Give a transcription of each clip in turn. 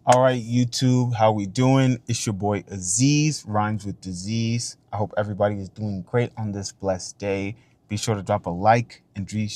All right, YouTube, how we doing? It's your boy Aziz, rhymes with disease. I hope everybody is doing great on this blessed day. Be sure to drop a like and be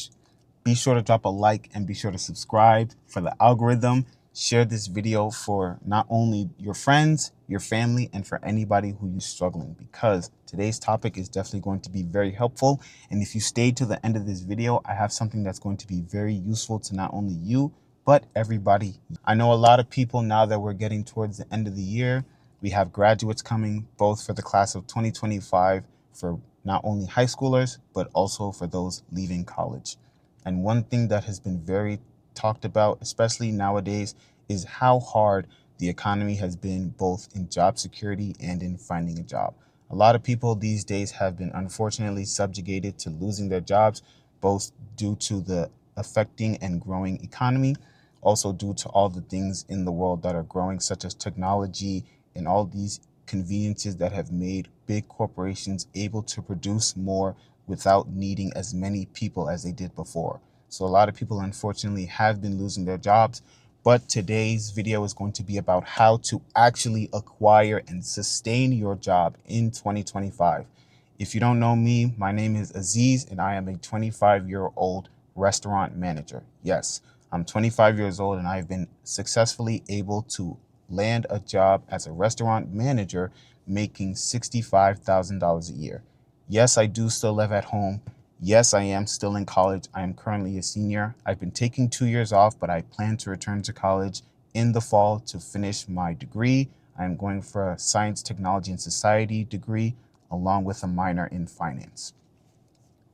sure to drop a like and be sure to subscribe for the algorithm. Share this video for not only your friends, your family, and for anybody who is struggling, because today's topic is definitely going to be very helpful. And if you stay to the end of this video, I have something that's going to be very useful to not only you, but everybody. I know a lot of people, now that we're getting towards the end of the year, we have graduates coming both for the class of 2025 for not only high schoolers, but also for those leaving college. And one thing that has been very talked about, especially nowadays, is how hard the economy has been both in job security and in finding a job. A lot of people these days have been unfortunately subjugated to losing their jobs, both due to the affecting and growing economy, also due to all the things in the world that are growing, such as technology and all these conveniences that have made big corporations able to produce more without needing as many people as they did before. So a lot of people unfortunately have been losing their jobs, but today's video is going to be about how to actually acquire and sustain your job in 2025. If you don't know me, my name is Aziz and I am a 25-year-old restaurant manager. Yes, I'm 25 years old and I've been successfully able to land a job as a restaurant manager making $65,000 a year. Yes, I do still live at home. Yes, I am still in college. I am currently a senior. I've been taking 2 years off, but I plan to return to college in the fall to finish my degree. I'm going for a science, technology, and society degree, along with a minor in finance.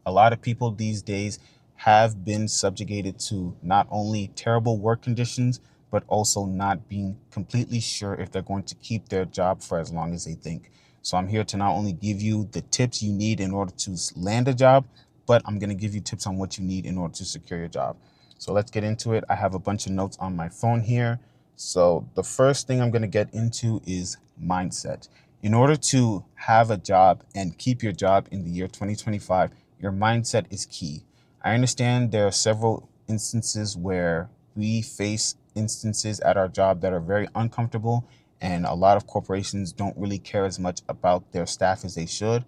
A lot of people these days have been subjugated to not only terrible work conditions, but also not being completely sure if they're going to keep their job for as long as they think. So I'm here to not only give you the tips you need in order to land a job, but I'm going to give you tips on what you need in order to secure your job. So let's get into it. I have a bunch of notes on my phone here. So the first thing I'm going to get into is mindset. In order to have a job and keep your job in the year 2025, your mindset is key. I understand there are several instances where we face instances at our job that are very uncomfortable, and a lot of corporations don't really care as much about their staff as they should.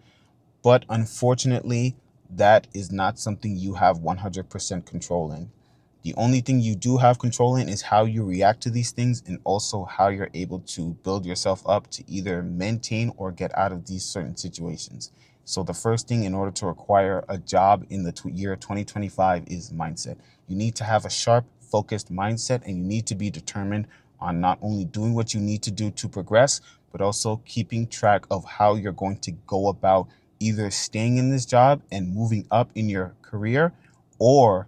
But unfortunately, that is not something you have 100% control in. The only thing you do have control in is how you react to these things, and also how you're able to build yourself up to either maintain or get out of these certain situations. So the first thing in order to acquire a job in the year 2025 is mindset. You need to have a sharp, focused mindset, and you need to be determined on not only doing what you need to do to progress, but also keeping track of how you're going to go about either staying in this job and moving up in your career, or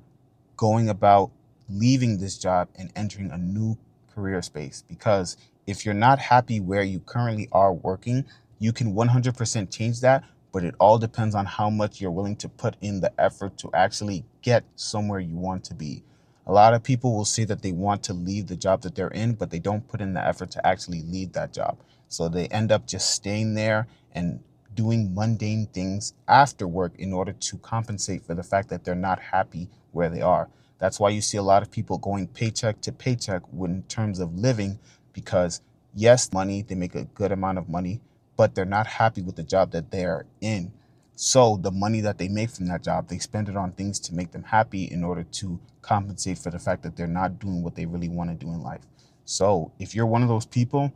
going about leaving this job and entering a new career space. Because if you're not happy where you currently are working, you can 100% change that, but it all depends on how much you're willing to put in the effort to actually get somewhere you want to be. A lot of people will say that they want to leave the job that they're in, but they don't put in the effort to actually leave that job. So they end up just staying there and doing mundane things after work in order to compensate for the fact that they're not happy where they are. That's why you see a lot of people going paycheck to paycheck in terms of living, because yes, money, they make a good amount of money, but they're not happy with the job that they're in. So the money that they make from that job, they spend it on things to make them happy in order to compensate for the fact that they're not doing what they really want to do in life. So if you're one of those people,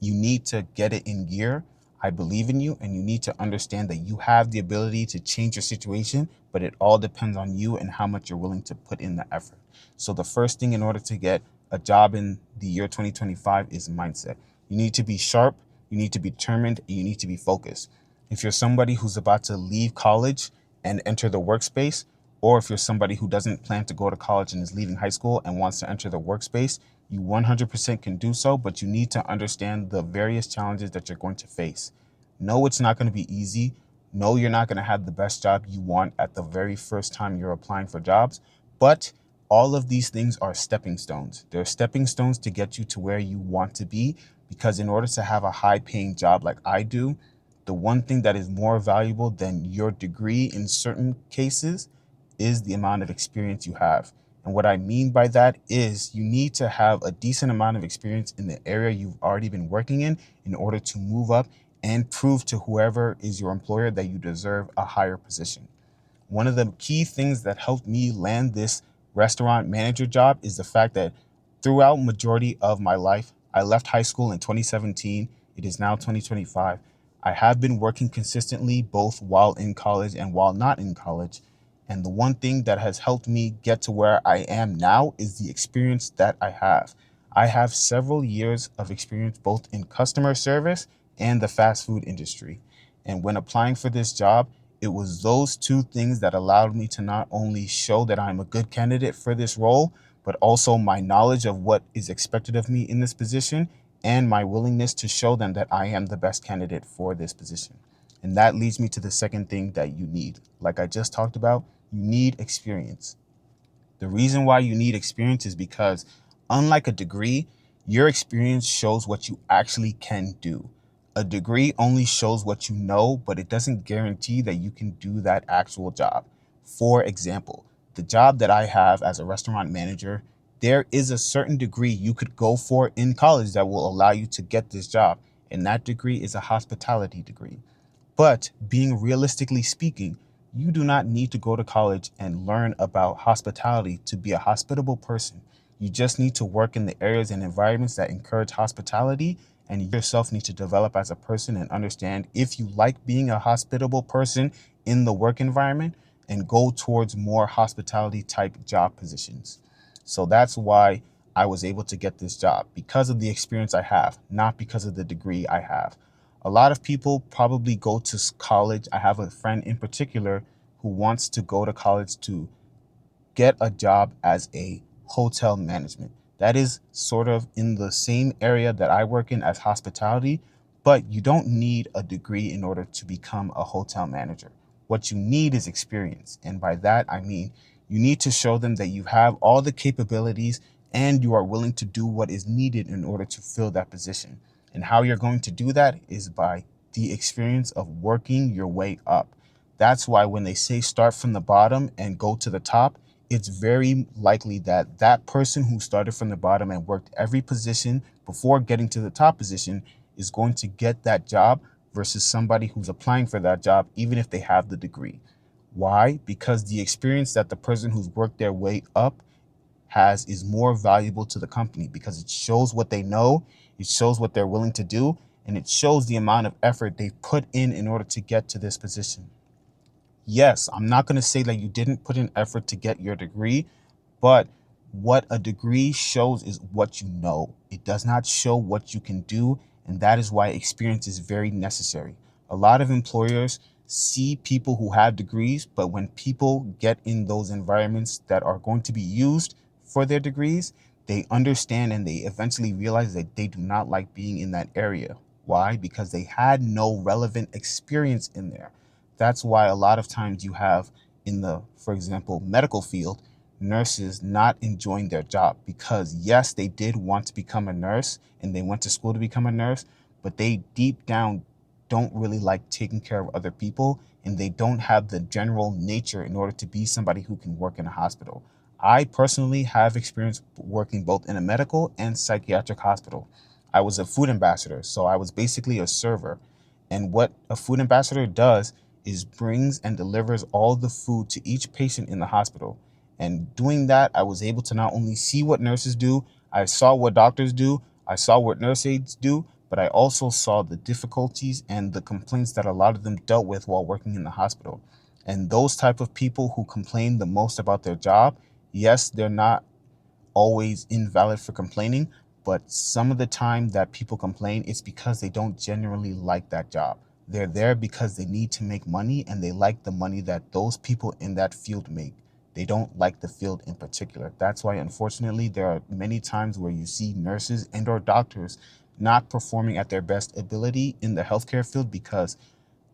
you need to get it in gear. I believe in you, and you need to understand that you have the ability to change your situation, but it all depends on you and how much you're willing to put in the effort. So the first thing in order to get a job in the year 2025 is mindset. You need to be sharp, you need to be determined, and you need to be focused. If you're somebody who's about to leave college and enter the workspace, or if you're somebody who doesn't plan to go to college and is leaving high school and wants to enter the workspace, you 100% can do so, but you need to understand the various challenges that you're going to face. No, it's not going to be easy. No, you're not going to have the best job you want at the very first time you're applying for jobs, but all of these things are stepping stones. They're stepping stones to get you to where you want to be, because in order to have a high paying job like I do, the one thing that is more valuable than your degree in certain cases is the amount of experience you have. And what I mean by that is you need to have a decent amount of experience in the area you've already been working in order to move up and prove to whoever is your employer that you deserve a higher position. One of the key things that helped me land this restaurant manager job is the fact that throughout majority of my life, I left high school in 2017. It is now 2025. I have been working consistently both while in college and while not in college. And the one thing that has helped me get to where I am now is the experience that I have. I have several years of experience both in customer service and the fast food industry. And when applying for this job, it was those two things that allowed me to not only show that I'm a good candidate for this role, but also my knowledge of what is expected of me in this position and my willingness to show them that I am the best candidate for this position. And that leads me to the second thing that you need. Like I just talked about, you need experience. The reason why you need experience is because, unlike a degree, your experience shows what you actually can do. A degree only shows what you know, but it doesn't guarantee that you can do that actual job. For example, the job that I have as a restaurant manager, there is a certain degree you could go for in college that will allow you to get this job, and that degree is a hospitality degree. But being realistically speaking, you do not need to go to college and learn about hospitality to be a hospitable person. You just need to work in the areas and environments that encourage hospitality, and you yourself need to develop as a person and understand if you like being a hospitable person in the work environment and go towards more hospitality type job positions. So that's why I was able to get this job because of the experience I have, not because of the degree I have. A lot of people probably go to college. I have a friend in particular who wants to go to college to get a job as a hotel management. That is sort of in the same area that I work in as hospitality, but you don't need a degree in order to become a hotel manager. What you need is experience. And by that, I mean you need to show them that you have all the capabilities and you are willing to do what is needed in order to fill that position. And how you're going to do that is by the experience of working your way up. That's why when they say start from the bottom and go to the top, it's very likely that that person who started from the bottom and worked every position before getting to the top position is going to get that job versus somebody who's applying for that job, even if they have the degree. Why? Because the experience that the person who's worked their way up has is more valuable to the company because it shows what they know, it shows what they're willing to do, and it shows the amount of effort they've put in order to get to this position. Yes, I'm not going to say that you didn't put in effort to get your degree, but what a degree shows is what you know. It does not show what you can do, and that is why experience is very necessary. A lot of employers see people who have degrees, but when people get in those environments that are going to be used for their degrees, they understand and they eventually realize that they do not like being in that area. Why? Because they had no relevant experience in there. That's why a lot of times you have in the, for example, medical field, nurses not enjoying their job because, yes, they did want to become a nurse and they went to school to become a nurse, but they deep down don't really like taking care of other people and they don't have the general nature in order to be somebody who can work in a hospital. I personally have experience working both in a medical and psychiatric hospital. I was a food ambassador, so I was basically a server. And what a food ambassador does is brings and delivers all the food to each patient in the hospital. And doing that, I was able to not only see what nurses do, I saw what doctors do, I saw what nurse aides do, but I also saw the difficulties and the complaints that a lot of them dealt with while working in the hospital. And those type of people who complain the most about their job, yes, they're not always invalid for complaining, but some of the time that people complain, it's because they don't genuinely like that job. They're there because they need to make money and they like the money that those people in that field make. They don't like the field in particular. That's why, unfortunately, there are many times where you see nurses and or doctors not performing at their best ability in the healthcare field because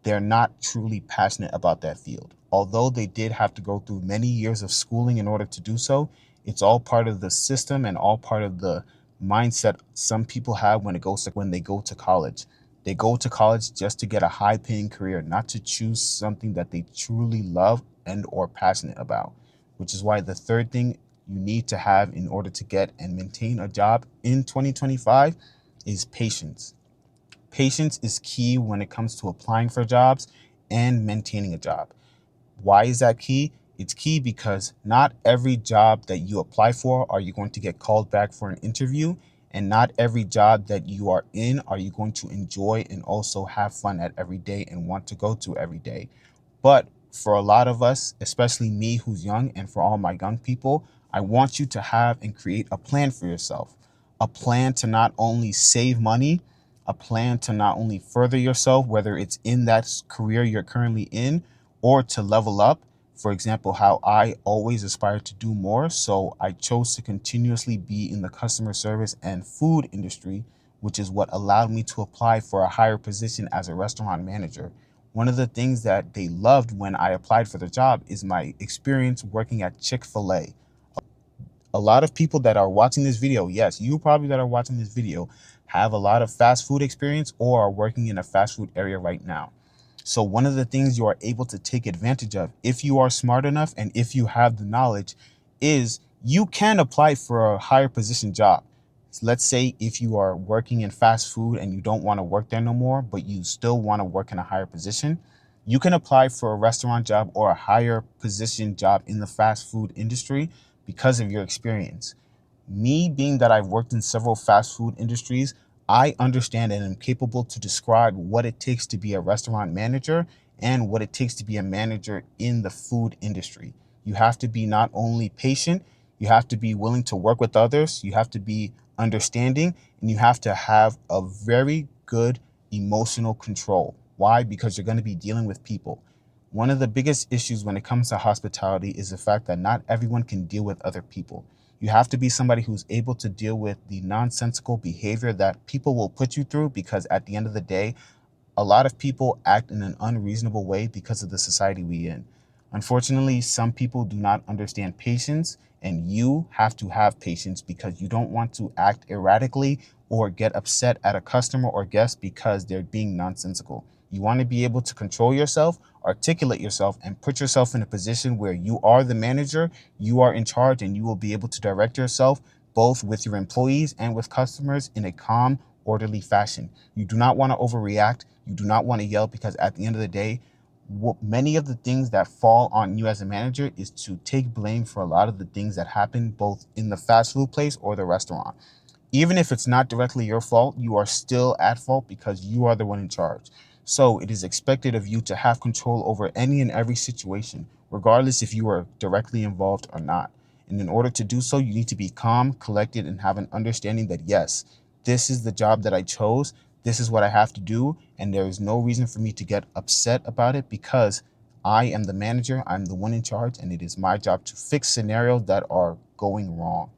they're not truly passionate about that field. Although they did have to go through many years of schooling in order to do so, it's all part of the system and all part of the mindset some people have when they go to college. They go to college just to get a high paying career, not to choose something that they truly love and or passionate about. Which is why the third thing you need to have in order to get and maintain a job in 2025 is patience. Patience is key when it comes to applying for jobs and maintaining a job. Why is that key? It's key because not every job that you apply for are you going to get called back for an interview, and not every job that you are in are you going to enjoy and also have fun at every day and want to go to every day. But for a lot of us, especially me who's young, and for all my young people, I want you to have and create a plan for yourself. A plan to not only save money, a plan to not only further yourself, whether it's in that career you're currently in, or to level up. For example, how I always aspire to do more. So I chose to continuously be in the customer service and food industry, which is what allowed me to apply for a higher position as a restaurant manager. One of the things that they loved when I applied for the job is my experience working at Chick-fil-A. A lot of people that are watching this video, yes, you probably that are watching this video, have a lot of fast food experience or are working in a fast food area right now. So one of the things you are able to take advantage of, if you are smart enough and if you have the knowledge, is you can apply for a higher position job. So let's say if you are working in fast food and you don't want to work there no more, but you still want to work in a higher position, you can apply for a restaurant job or a higher position job in the fast food industry because of your experience. Me being that I've worked in several fast food industries, I understand and am capable to describe what it takes to be a restaurant manager and what it takes to be a manager in the food industry. You have to be not only patient, you have to be willing to work with others, you have to be understanding, and you have to have a very good emotional control. Why? Because you're going to be dealing with people. One of the biggest issues when it comes to hospitality is the fact that not everyone can deal with other people. You have to be somebody who's able to deal with the nonsensical behavior that people will put you through, because at the end of the day, a lot of people act in an unreasonable way because of the society we in. Unfortunately, some people do not understand patience, and you have to have patience because you don't want to act erratically or get upset at a customer or guest because they're being nonsensical. You want to be able to control yourself, articulate yourself, and put yourself in a position where you are the manager, you are in charge, and you will be able to direct yourself both with your employees and with customers in a calm, orderly fashion. You do not want to overreact. You do not want to yell, because at the end of the day, many of the things that fall on you as a manager is to take blame for a lot of the things that happen both in the fast food place or the restaurant. Even if it's not directly your fault, you are still at fault because you are the one in charge. So it is expected of you to have control over any and every situation, regardless if you are directly involved or not. And in order to do so, you need to be calm, collected, and have an understanding that yes, this is the job that I chose. This is what I have to do. And there is no reason for me to get upset about it because I am the manager. I'm the one in charge. And it is my job to fix scenarios that are going wrong.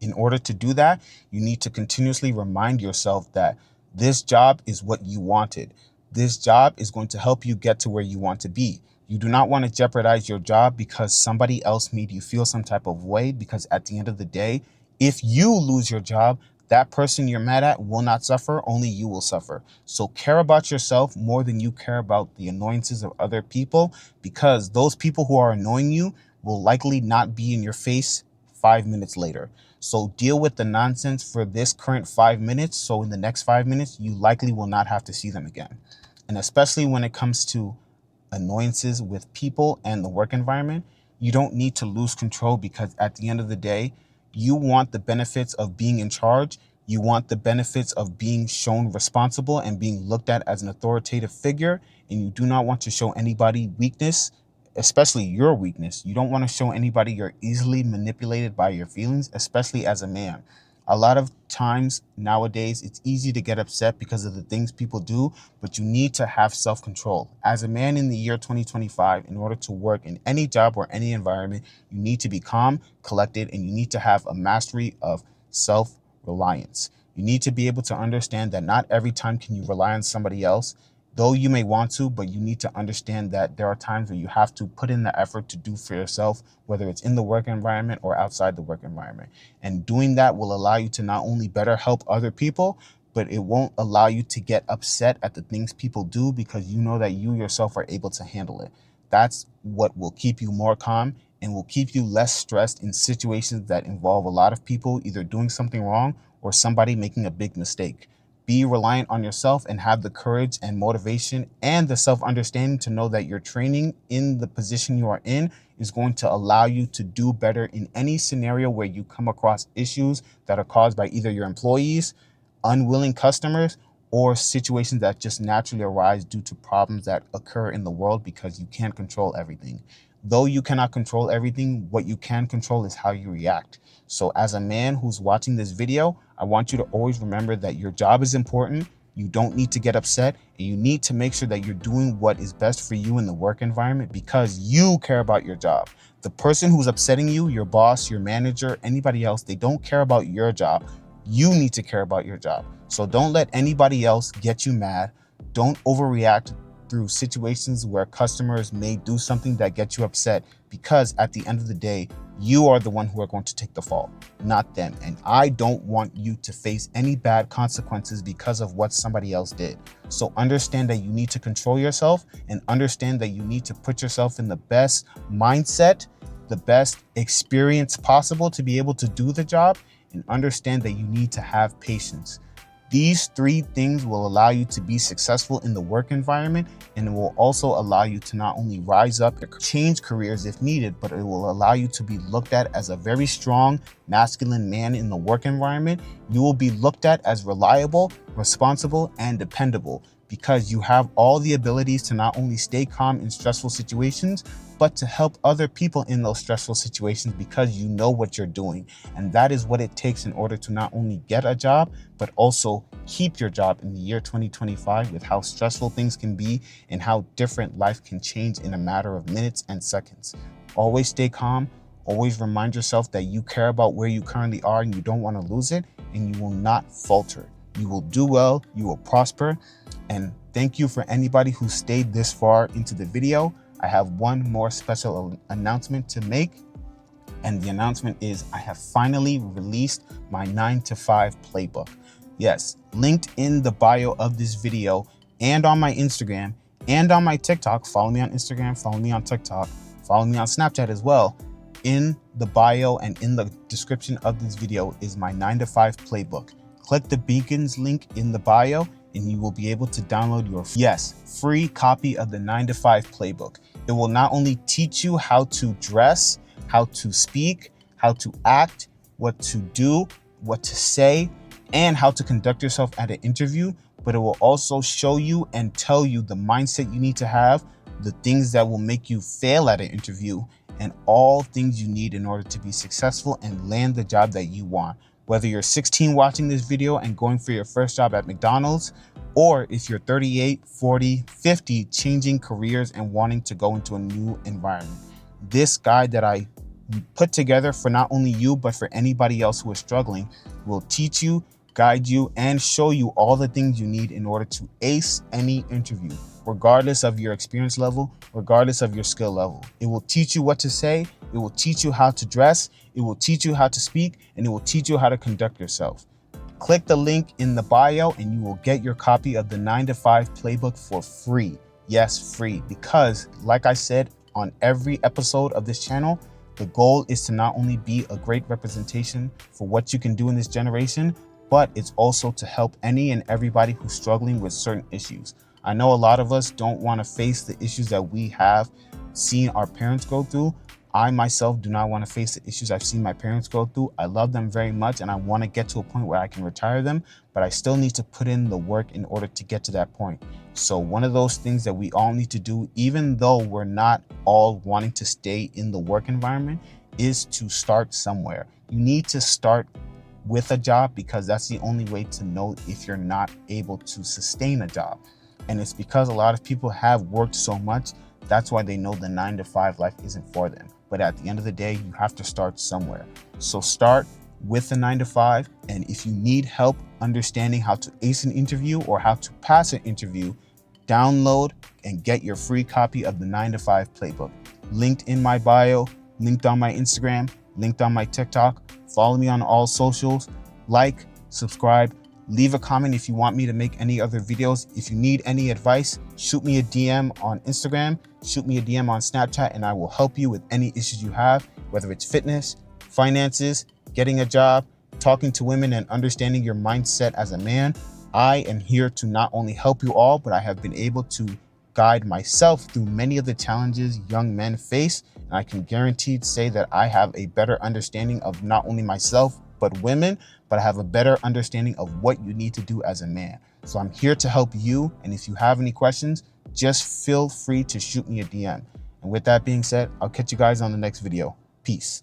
In order to do that, you need to continuously remind yourself that this job is what you wanted. This job is going to help you get to where you want to be. You do not want to jeopardize your job because somebody else made you feel some type of way, because at the end of the day, if you lose your job, that person you're mad at will not suffer, only you will suffer. So care about yourself more than you care about the annoyances of other people, because those people who are annoying you will likely not be in your face 5 minutes later. So deal with the nonsense for this current 5 minutes. So in the next 5 minutes, you likely will not have to see them again. And especially when it comes to annoyances with people and the work environment, you don't need to lose control, because at the end of the day, you want the benefits of being in charge. You want the benefits of being shown responsible and being looked at as an authoritative figure. And you do not want to show anybody weakness, especially your weakness. You don't want to show anybody you're easily manipulated by your feelings, especially as a man. A lot of times nowadays, it's easy to get upset because of the things people do, but you need to have self-control. As a man in the year 2025, in order to work in any job or any environment, you need to be calm, collected, and you need to have a mastery of self-reliance. You need to be able to understand that not every time can you rely on somebody else, though you may want to, but you need to understand that there are times where you have to put in the effort to do for yourself, whether it's in the work environment or outside the work environment. And doing that will allow you to not only better help other people, but it won't allow you to get upset at the things people do, because you know that you yourself are able to handle it. That's what will keep you more calm and will keep you less stressed in situations that involve a lot of people either doing something wrong or somebody making a big mistake. Be reliant on yourself and have the courage and motivation and the self-understanding to know that your training in the position you are in is going to allow you to do better in any scenario where you come across issues that are caused by either your employees, unwilling customers, or situations that just naturally arise due to problems that occur in the world because you can't control everything. Though you cannot control everything, what you can control is how you react. So as a man who's watching this video, I want you to always remember that your job is important. You don't need to get upset, and you need to make sure that you're doing what is best for you in the work environment because you care about your job. The person who's upsetting you, your boss, your manager, anybody else, they don't care about your job. You need to care about your job. So don't let anybody else get you mad. Don't overreact through situations where customers may do something that gets you upset, because at the end of the day, you are the one who are going to take the fall, not them. And I don't want you to face any bad consequences because of what somebody else did. So understand that you need to control yourself and understand that you need to put yourself in the best mindset, the best experience possible to be able to do the job, and understand that you need to have patience. These three things will allow you to be successful in the work environment, and it will also allow you to not only rise up and change careers if needed, but it will allow you to be looked at as a very strong, masculine man in the work environment. You will be looked at as reliable, responsible, and dependable because you have all the abilities to not only stay calm in stressful situations, but to help other people in those stressful situations because you know what you're doing. And that is what it takes in order to not only get a job, but also keep your job in the year 2025 with how stressful things can be and how different life can change in a matter of minutes and seconds. Always stay calm. Always remind yourself that you care about where you currently are and you don't want to lose it, and you will not falter. You will do well, you will prosper. And thank you for anybody who stayed this far into the video. I have one more special announcement to make. And the announcement is I have finally released my 9-to-5 playbook. Yes, linked in the bio of this video and on my Instagram and on my TikTok. Follow me on Instagram, follow me on TikTok, follow me on Snapchat as well. In the bio and in the description of this video is my 9-to-5 playbook. Click the beacons link in the bio and you will be able to download your free copy of the 9-to-5 playbook. It will not only teach you how to dress, how to speak, how to act, what to do, what to say, and how to conduct yourself at an interview, but it will also show you and tell you the mindset you need to have, the things that will make you fail at an interview, and all things you need in order to be successful and land the job that you want. Whether you're 16 watching this video and going for your first job at McDonald's, or if you're 38, 40, 50, changing careers and wanting to go into a new environment. This guide that I put together for not only you, but for anybody else who is struggling, will teach you, guide you, and show you all the things you need in order to ace any interview, regardless of your experience level, regardless of your skill level. It will teach you what to say, it will teach you how to dress, it will teach you how to speak, and it will teach you how to conduct yourself. Click the link in the bio and you will get your copy of the 9-to-5 playbook for free. Yes, free, because like I said on every episode of this channel, the goal is to not only be a great representation for what you can do in this generation, but it's also to help any and everybody who's struggling with certain issues. I know a lot of us don't want to face the issues that we have seen our parents go through. I myself do not want to face the issues I've seen my parents go through. I love them very much and I want to get to a point where I can retire them, but I still need to put in the work in order to get to that point. So one of those things that we all need to do, even though we're not all wanting to stay in the work environment, is to start somewhere. You need to start with a job because that's the only way to know if you're not able to sustain a job. And it's because a lot of people have worked so much, that's why they know the 9-to-5 life isn't for them. But at the end of the day, you have to start somewhere. So start with the 9-to-5. And if you need help understanding how to ace an interview or how to pass an interview, download and get your free copy of the 9-to-5 playbook. Linked in my bio, linked on my Instagram, linked on my TikTok. Follow me on all socials. Like, subscribe, Leave a comment if you want me to make any other videos. If you need any advice, shoot me a DM on Instagram, shoot me a DM on Snapchat, and I will help you with any issues you have, whether it's fitness, finances, getting a job, talking to women, and understanding your mindset as a man. I am here to not only help you all, but I have been able to guide myself through many of the challenges young men face. And I can guaranteed say that I have a better understanding of not only myself, but women, but I have a better understanding of what you need to do as a man. So I'm here to help you. And if you have any questions, just feel free to shoot me a DM. And with that being said, I'll catch you guys on the next video. Peace.